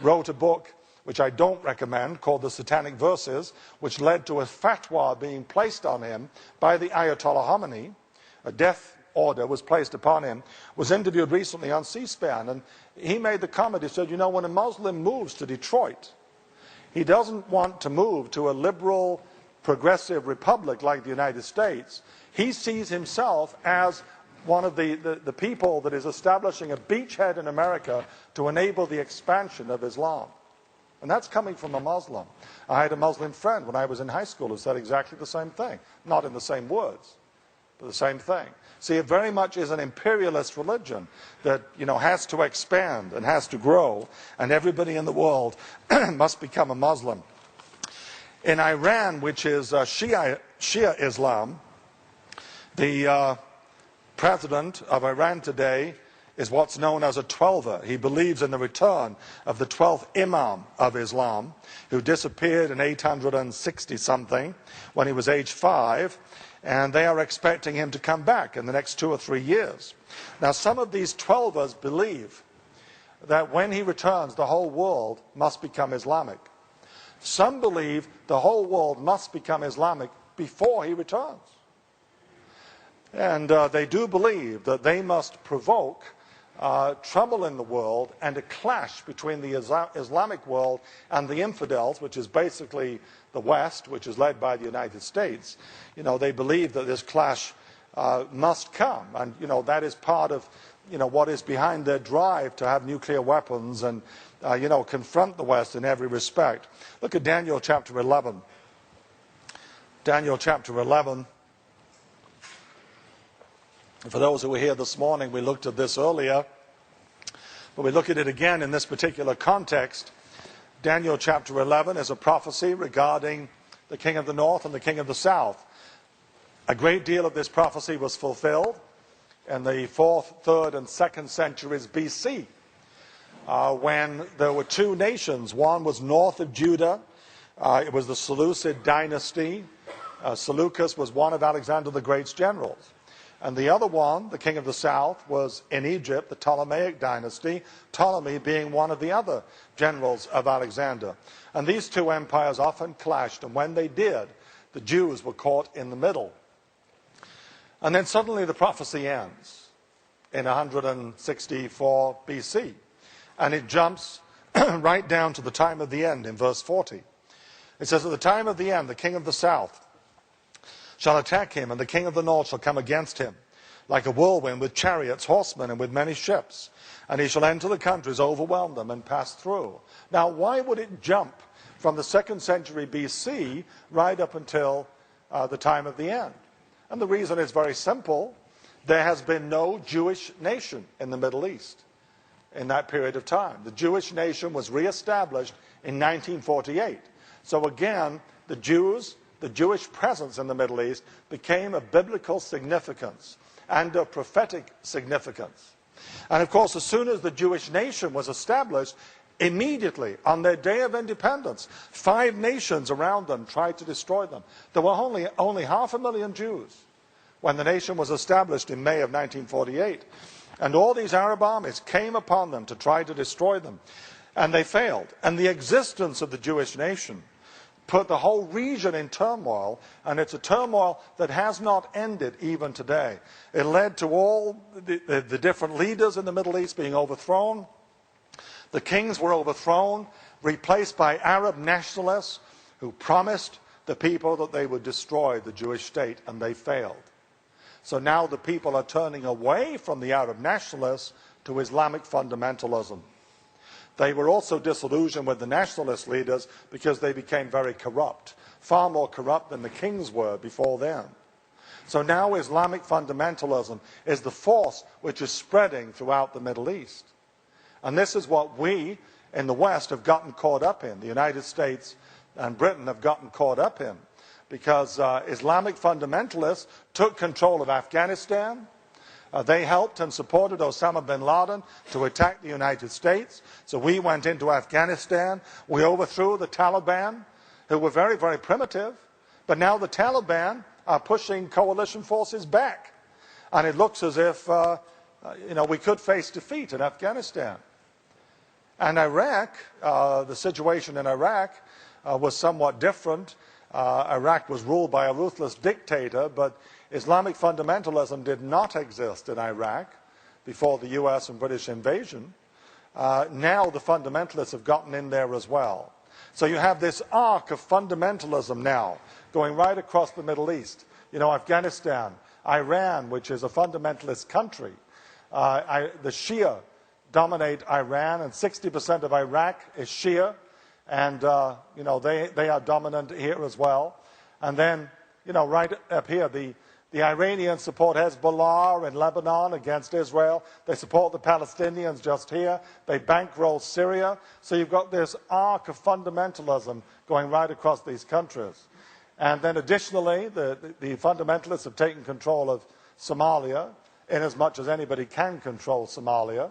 wrote a book which I don't recommend, called The Satanic Verses, which led to a fatwa being placed on him by the Ayatollah Khomeini. A death order was placed upon him, was interviewed recently on C-SPAN, and he made the comment, he said, you know, when a Muslim moves to Detroit, he doesn't want to move to a liberal, progressive republic like the United States. He sees himself as one of the people that is establishing a beachhead in America to enable the expansion of Islam. And that's coming from a Muslim. I had a Muslim friend when I was in high school who said exactly the same thing. Not in the same words, but the same thing. See, it very much is an imperialist religion that, you know, has to expand and has to grow, and everybody in the world must become a Muslim. In Iran, which is Shia Islam, the president of Iran today is what's known as a Twelver. He believes in the return of the 12th Imam of Islam, who disappeared in 860-something when he was age 5, and they are expecting him to come back in the next 2 or 3 years. Now, some of these Twelvers believe that when he returns, the whole world must become Islamic. Some believe the whole world must become Islamic before he returns. And they do believe that they must provoke trouble in the world and a clash between the Islamic world and the infidels, which is basically the West, which is led by the United States. You know, they believe that this clash must come, and you know, that is part of, you know, what is behind their drive to have nuclear weapons and you know, confront the West in every respect. Look at Daniel chapter 11. Daniel chapter 11. For those who were here this morning, we looked at this earlier, but we look at it again in this particular context. Daniel chapter 11 is a prophecy regarding the king of the north and the king of the south. A great deal of this prophecy was fulfilled in the 4th, 3rd, and 2nd centuries BC, when there were two nations. One was north of Judah. It was the Seleucid dynasty. Seleucus was one of Alexander the Great's generals. And the other one, the king of the south, was in Egypt, the Ptolemaic dynasty, Ptolemy being one of the other generals of Alexander. And these two empires often clashed, and when they did, the Jews were caught in the middle. And then suddenly the prophecy ends in 164 BC, and it jumps right down to the time of the end in verse 40. It says, at the time of the end, the king of the south shall attack him, and the king of the north shall come against him, like a whirlwind with chariots, horsemen, and with many ships. And he shall enter the countries, overwhelm them, and pass through. Now, why would it jump from the 2nd century BC right up until the time of the end? And the reason is very simple. There has been no Jewish nation in the Middle East in that period of time. The Jewish nation was reestablished in 1948. So again, the Jewish presence in the Middle East became of biblical significance and of prophetic significance. And of course, as soon as the Jewish nation was established, immediately on their day of independence, 5 nations around them tried to destroy them. There were only 500,000 Jews when the nation was established in May of 1948. And all these Arab armies came upon them to try to destroy them. And they failed. And the existence of the Jewish nation put the whole region in turmoil, and it's a turmoil that has not ended even today. It led to all the different leaders in the Middle East being overthrown. The kings were overthrown, replaced by Arab nationalists who promised the people that they would destroy the Jewish state, and they failed. So now the people are turning away from the Arab nationalists to Islamic fundamentalism. They were also disillusioned with the nationalist leaders because they became very corrupt, far more corrupt than the kings were before then. So now Islamic fundamentalism is the force which is spreading throughout the Middle East. And this is what we in the West have gotten caught up in. The United States and Britain have gotten caught up in, because Islamic fundamentalists took control of Afghanistan. They helped and supported Osama bin Laden to attack the United States. So we went into Afghanistan. We overthrew the Taliban, who were very, very primitive. But now the Taliban are pushing coalition forces back. And it looks as if we could face defeat in Afghanistan. And Iraq, the situation in Iraq was somewhat different. Iraq was ruled by a ruthless dictator, but Islamic fundamentalism did not exist in Iraq before the US and British invasion. Now the fundamentalists have gotten in there as well. So you have this arc of fundamentalism now going right across the Middle East. You know, Afghanistan, Iran, which is a fundamentalist country. The Shia dominate Iran, and 60% of Iraq is Shia. And, you know, they are dominant here as well. And then, you know, right up here, the Iranians support Hezbollah in Lebanon against Israel. They support the Palestinians just here. They bankroll Syria. So you've got this arc of fundamentalism going right across these countries. And then additionally, the fundamentalists have taken control of Somalia, in as much as anybody can control Somalia.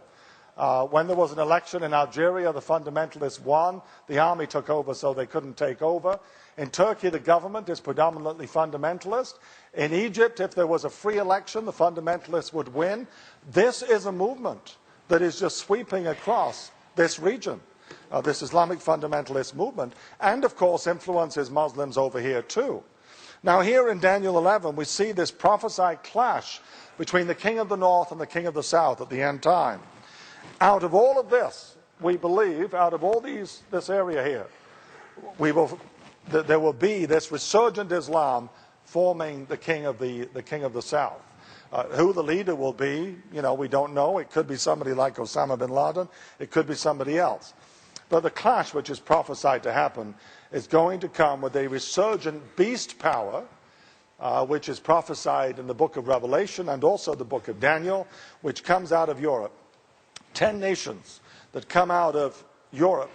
When there was an election in Algeria, the fundamentalists won. The army took over, so they couldn't take over. In Turkey, the government is predominantly fundamentalist. In Egypt, if there was a free election, the fundamentalists would win. This is a movement that is just sweeping across this region, this Islamic fundamentalist movement, and of course influences Muslims over here too. Now here in Daniel 11, we see this prophesied clash between the king of the north and the king of the south at the end time. Out of all of this, we believe, out of all this area here, there will be this resurgent Islam forming the king of the south. Who the leader will be, you know, we don't know. It could be somebody like Osama bin Laden. It could be somebody else. But the clash which is prophesied to happen is going to come with a resurgent beast power, which is prophesied in the book of Revelation and also the book of Daniel, which comes out of Europe. 10 nations that come out of Europe.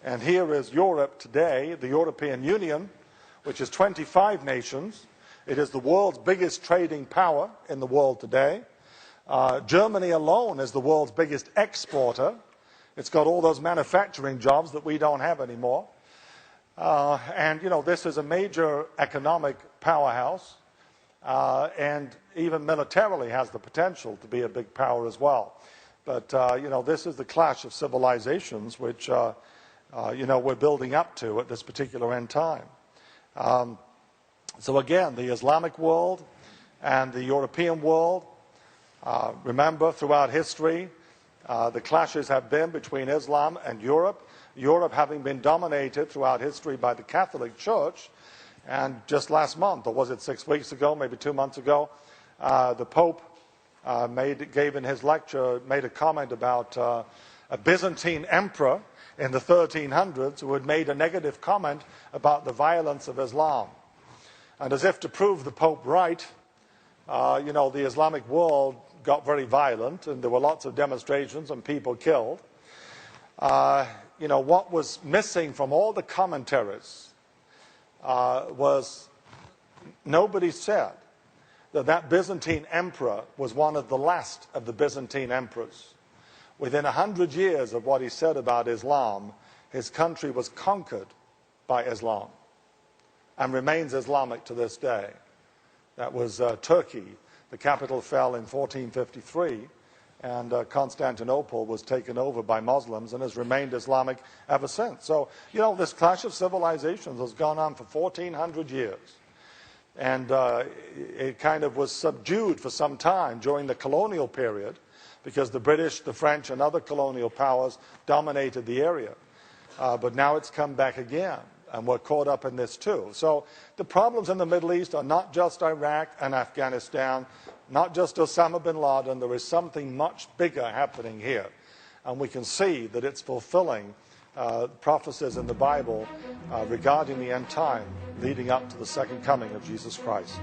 And here is Europe today, the European Union, which is 25 nations. It is the world's biggest trading power in the world today. Germany alone is the world's biggest exporter. It's got all those manufacturing jobs that we don't have anymore. And, you know, this is a major economic powerhouse, and even militarily has the potential to be a big power as well. But, you know, this is the clash of civilizations which, you know, we're building up to at this particular end time. So again, the Islamic world and the European world, remember throughout history, the clashes have been between Islam and Europe. Europe having been dominated throughout history by the Catholic Church. And just last month, or was it 6 weeks ago, maybe 2 months ago, the Pope gave in his lecture, made a comment about a Byzantine emperor in the 1300s who had made a negative comment about the violence of Islam. And as if to prove the Pope right, you know, the Islamic world got very violent and there were lots of demonstrations and people killed. You know, what was missing from all the commentaries was nobody said that Byzantine emperor was one of the last of the Byzantine emperors. Within 100 years of what he said about Islam, his country was conquered by Islam and remains Islamic to this day. That was Turkey. The capital fell in 1453, and Constantinople was taken over by Muslims and has remained Islamic ever since. So, you know, this clash of civilizations has gone on for 1400 years. And it kind of was subdued for some time during the colonial period because the British, the French, and other colonial powers dominated the area. But now it's come back again, and we're caught up in this too. So the problems in the Middle East are not just Iraq and Afghanistan, not just Osama bin Laden. There is something much bigger happening here. And we can see that it's fulfilling prophecies in the Bible regarding the end time leading up to the second coming of Jesus Christ.